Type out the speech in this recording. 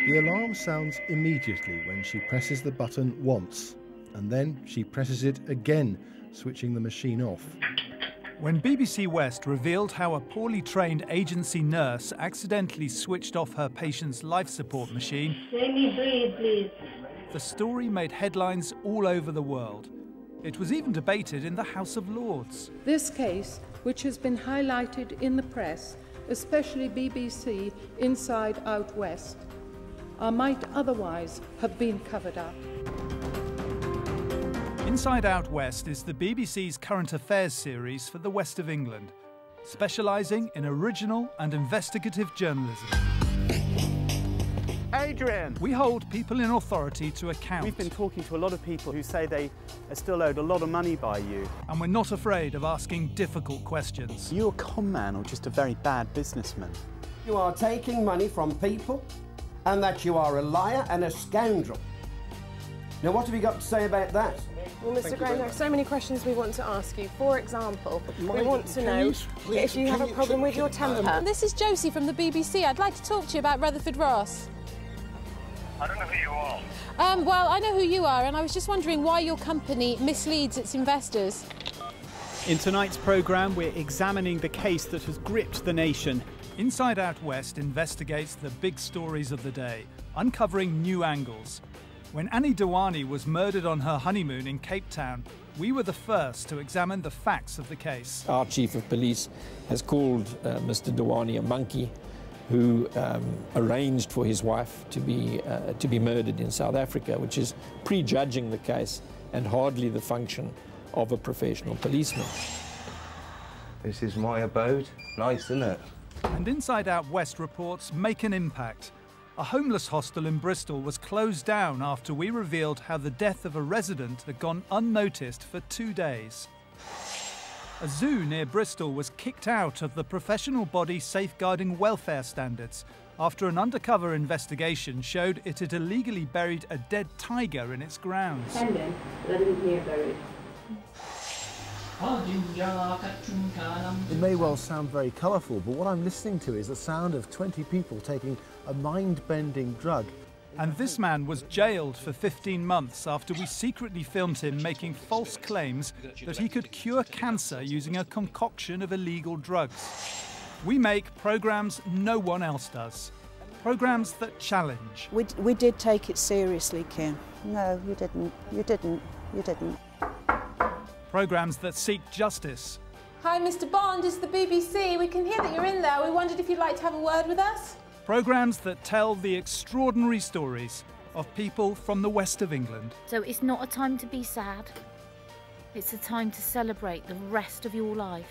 The alarm sounds immediately when she presses the button once, and then she presses it again, switching the machine off. When BBC West revealed how a poorly trained agency nurse accidentally switched off her patient's life support machine, let me breathe, please. The story made headlines all over the world. It was even debated in the House of Lords. This case, which has been highlighted in the press, especially BBC Inside Out West, might otherwise have been covered up. Inside Out West is the BBC's current affairs series for the West of England, specialising in original and investigative journalism. Adrian! We hold people in authority to account. We've been talking to a lot of people who say they are still owed a lot of money by you. And we're not afraid of asking difficult questions. Are you a con man or just a very bad businessman? You are taking money from people, and that you are a liar and a scoundrel. Now, what have you got to say about that? Well, Mr. Graham, there are so many questions we want to ask you. For example, we want to know if you have a problem with your temper. This is Josie from the BBC. I'd like to talk to you about Rutherford Ross. I don't know who you are. Well, I know who you are, and I was just wondering why your company misleads its investors. In tonight's programme, we're examining the case that has gripped the nation. Inside Out West investigates the big stories of the day, uncovering new angles. When Annie Dewani was murdered on her honeymoon in Cape Town, we were the first to examine the facts of the case. Our chief of police has called Mr. Dewani a monkey who arranged for his wife to be murdered in South Africa, which is prejudging the case and hardly the function of a professional policeman. This is my abode. Nice, isn't it? And Inside Out West reports make an impact. A homeless hostel in Bristol was closed down after we revealed how the death of a resident had gone unnoticed for 2 days. A zoo near Bristol was kicked out of the professional body safeguarding welfare standards after an undercover investigation showed it had illegally buried a dead tiger in its grounds. But I didn't hear buried. It may well sound very colourful, but what I'm listening to is the sound of 20 people taking a mind-bending drug. And this man was jailed for 15 months after we secretly filmed him making false claims that he could cure cancer using a concoction of illegal drugs. We make programmes no one else does. Programmes that challenge. We did take it seriously, Kim. No, you didn't. You didn't. You didn't. Programmes that seek justice. Hi, Mr. Bond, it's the BBC. We can hear that you're in there. We wondered if you'd like to have a word with us. Programmes that tell the extraordinary stories of people from the West of England. So it's not a time to be sad. It's a time to celebrate the rest of your life.